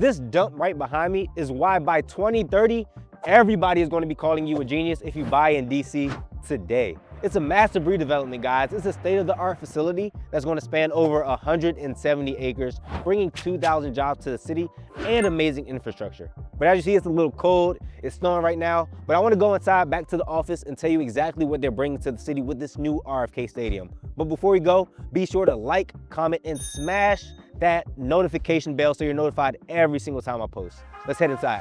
This dump right behind me is why by 2030, everybody is going to be calling you a genius if you buy in DC today. It's a massive redevelopment, guys. It's a state-of-the-art facility that's going to span over 170 acres, bringing 2,000 jobs to the city and amazing infrastructure. But as you see, it's a little cold. It's snowing right now, but I want to go inside back to the office and tell you exactly what they're bringing to the city with this new RFK Stadium. But before we go, be sure to like, comment, and smash that notification bell so you're notified every single time I post. Let's head inside.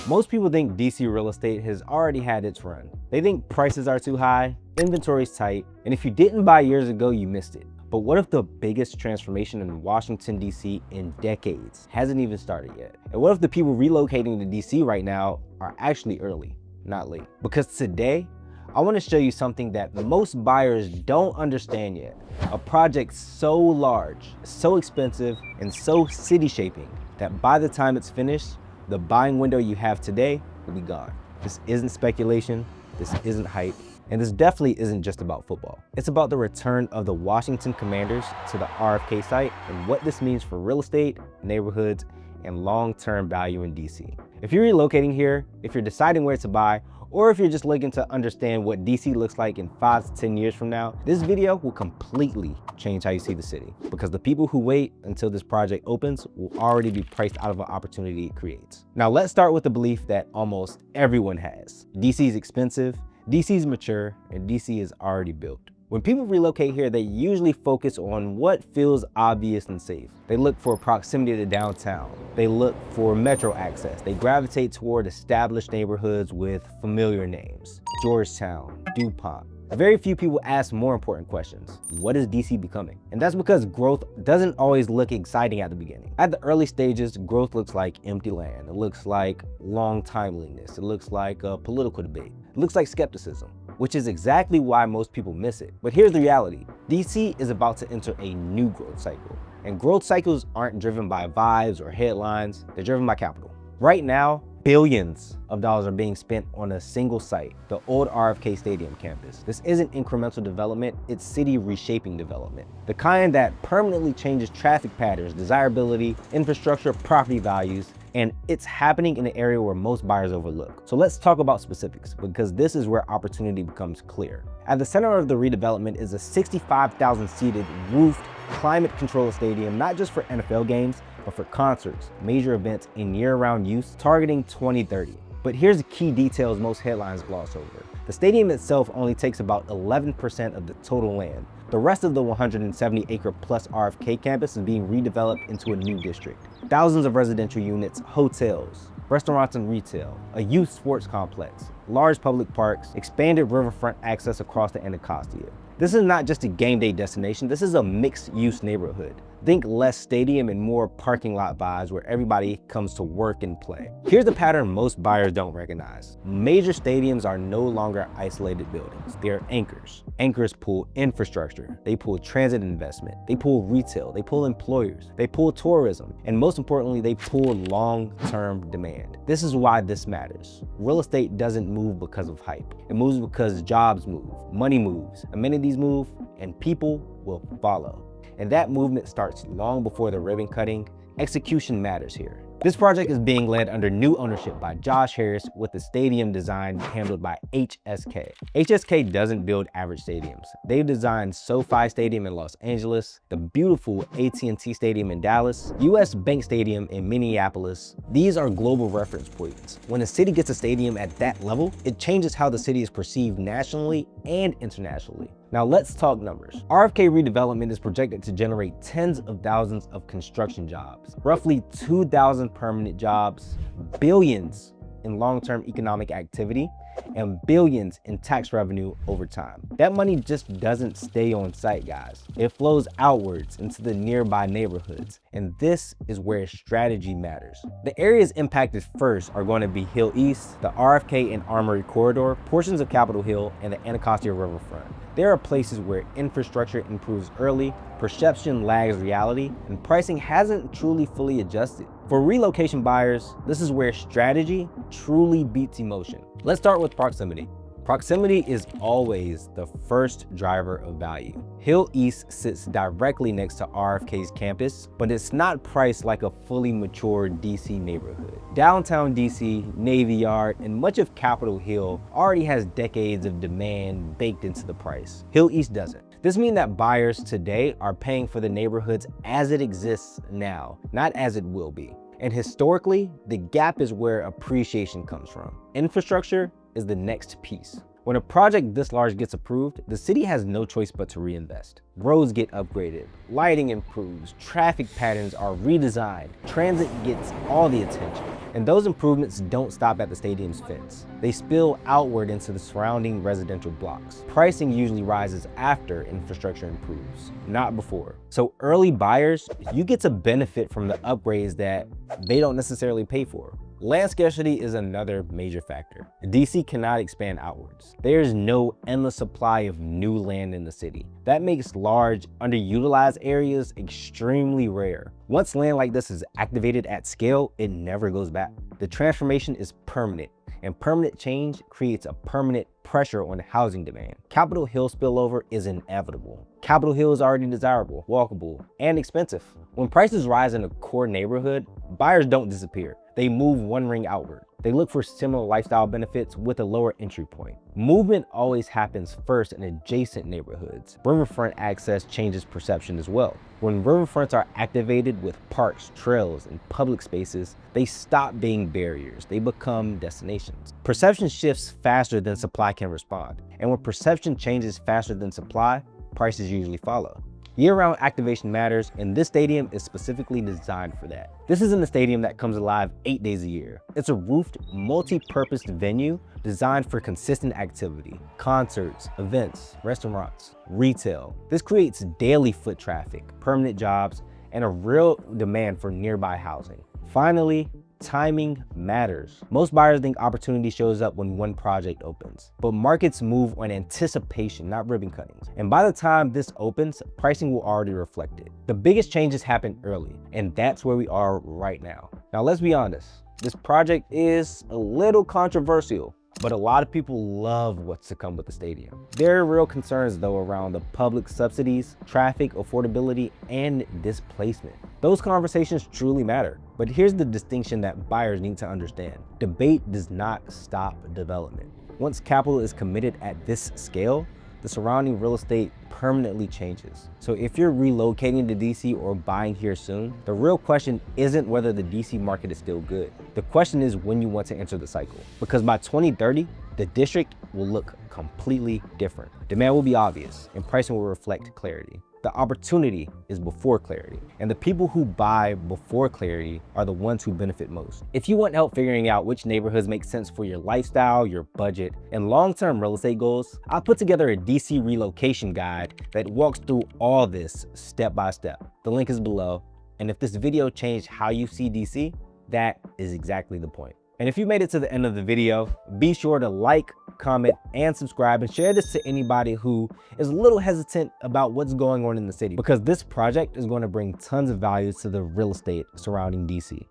Most people think DC real estate has already had its run. They think prices are too high, inventory's tight, and if you didn't buy years ago, you missed it. But what if the biggest transformation in Washington, DC in decades hasn't even started yet? And what if the people relocating to DC right now are actually early, not late? Because today, I want to show you something that most buyers don't understand yet. A project so large, so expensive, and so city shaping that by the time it's finished, the buying window you have today will be gone. This isn't speculation, this isn't hype, and this definitely isn't just about football. It's about the return of the Washington Commanders to the RFK site and what this means for real estate, neighborhoods, and long-term value in DC. If you're relocating here, if you're deciding where to buy, or if you're just looking to understand what DC looks like in 5 to 10 years from now, this video will completely change how you see the city, because the people who wait until this project opens will already be priced out of an opportunity it creates. Now let's start with the belief that almost everyone has. DC is expensive, DC is mature, and DC is already built. When people relocate here, they usually focus on what feels obvious and safe. They look for proximity to downtown. They look for metro access. They gravitate toward established neighborhoods with familiar names. Georgetown, DuPont. Very few people ask more important questions. What is DC becoming? And that's because growth doesn't always look exciting at the beginning. At the early stages, growth looks like empty land. It looks like long timeliness. It looks like a political debate. It looks like skepticism, which is exactly why most people miss it. But here's the reality. DC is about to enter a new growth cycle. And growth cycles aren't driven by vibes or headlines, they're driven by capital. Right now, billions of dollars are being spent on a single site, the old RFK Stadium campus. This isn't incremental development, it's city reshaping development. The kind that permanently changes traffic patterns, desirability, infrastructure, property values, and it's happening in an area where most buyers overlook. So let's talk about specifics, because this is where opportunity becomes clear. At the center of the redevelopment is a 65,000 seated roofed, climate-controlled stadium, not just for NFL games, but for concerts, major events, and year-round use, targeting 2030. But here's the key details most headlines gloss over. The stadium itself only takes about 11% of the total land. The rest of the 170-acre plus RFK campus is being redeveloped into a new district. Thousands of residential units, hotels, restaurants and retail, a youth sports complex, large public parks, expanded riverfront access across the Anacostia. This is not just a game day destination, this is a mixed-use neighborhood. Think less stadium and more parking lot vibes where everybody comes to work and play. Here's the pattern most buyers don't recognize. Major stadiums are no longer isolated buildings. They are anchors. Anchors pull infrastructure. They pull transit investment. They pull retail. They pull employers. They pull tourism. And most importantly, they pull long-term demand. This is why this matters. Real estate doesn't move because of hype. It moves because jobs move, money moves, amenities move, and people will follow. And that movement starts long before the ribbon cutting. Execution matters here. This project is being led under new ownership by Josh Harris, with the stadium design handled by HSK. HSK doesn't build average stadiums. They've designed SoFi Stadium in Los Angeles, the beautiful AT&T Stadium in Dallas, US Bank Stadium in Minneapolis. These are global reference points. When a city gets a stadium at that level, it changes how the city is perceived nationally and internationally. Now let's talk numbers. RFK redevelopment is projected to generate tens of thousands of construction jobs, roughly 2,000 permanent jobs, billions in long-term economic activity, and billions in tax revenue over time. That money just doesn't stay on site, guys. It flows outwards into the nearby neighborhoods, and this is where strategy matters. The areas impacted first are going to be Hill East, the RFK and Armory Corridor, portions of Capitol Hill, and the Anacostia Riverfront. There are places where infrastructure improves early, perception lags reality, and pricing hasn't truly fully adjusted. For relocation buyers, this is where strategy truly beats emotion. Let's start with proximity. Proximity is always the first driver of value. Hill East sits directly next to RFK's campus, but it's not priced like a fully mature DC neighborhood. Downtown DC, Navy Yard, and much of Capitol Hill already has decades of demand baked into the price. Hill East doesn't. This means that buyers today are paying for the neighborhoods as it exists now, not as it will be. And historically, the gap is where appreciation comes from. Infrastructure is the next piece. When a project this large gets approved, the city has no choice but to reinvest. Roads get upgraded, lighting improves, traffic patterns are redesigned, transit gets all the attention. And those improvements don't stop at the stadium's fence. They spill outward into the surrounding residential blocks. Pricing usually rises after infrastructure improves, not before. So early buyers, you get to benefit from the upgrades that they don't necessarily pay for. Land scarcity is another major factor. DC cannot expand outwards. There's no endless supply of new land in the city. That makes large, underutilized areas extremely rare. Once land like this is activated at scale, it never goes back. The transformation is permanent, and permanent change creates a permanent pressure on housing demand. Capitol Hill spillover is inevitable. Capitol Hill is already desirable, walkable, and expensive. When prices rise in a core neighborhood, buyers don't disappear. They move one ring outward. They look for similar lifestyle benefits with a lower entry point. Movement always happens first in adjacent neighborhoods. Riverfront access changes perception as well. When riverfronts are activated with parks, trails, and public spaces, they stop being barriers. They become destinations. Perception shifts faster than supply can respond. And when perception changes faster than supply, prices usually follow. Year-round activation matters, and this stadium is specifically designed for that. This isn't a stadium that comes alive 8 days a year. It's a roofed, multi-purpose venue designed for consistent activity, concerts, events, restaurants, retail. This creates daily foot traffic, permanent jobs, and a real demand for nearby housing. Finally, timing matters. Most buyers think opportunity shows up when one project opens, but markets move on anticipation, not ribbon cuttings. And by the time this opens, pricing will already reflect it. The biggest changes happen early, and that's where we are right now. Now, let's be honest, this project is a little controversial, but a lot of people love what's to come with the stadium. There are real concerns though around the public subsidies, traffic, affordability, and displacement. Those conversations truly matter, but here's the distinction that buyers need to understand. Debate does not stop development. Once capital is committed at this scale, the surrounding real estate permanently changes. So if you're relocating to DC or buying here soon, the real question isn't whether the DC market is still good. The question is when you want to enter the cycle. Because by 2030, the district will look completely different. Demand will be obvious and pricing will reflect clarity. The opportunity is before clarity, and the people who buy before clarity are the ones who benefit most. If you want help figuring out which neighborhoods make sense for your lifestyle, your budget, and long-term real estate goals, I put together a DC relocation guide that walks through all this step by step. The link is below, and if this video changed how you see DC, that is exactly the point. And if you made it to the end of the video, be sure to like, comment, and subscribe, and share this to anybody who is a little hesitant about what's going on in the city, because this project is going to bring tons of value to the real estate surrounding DC.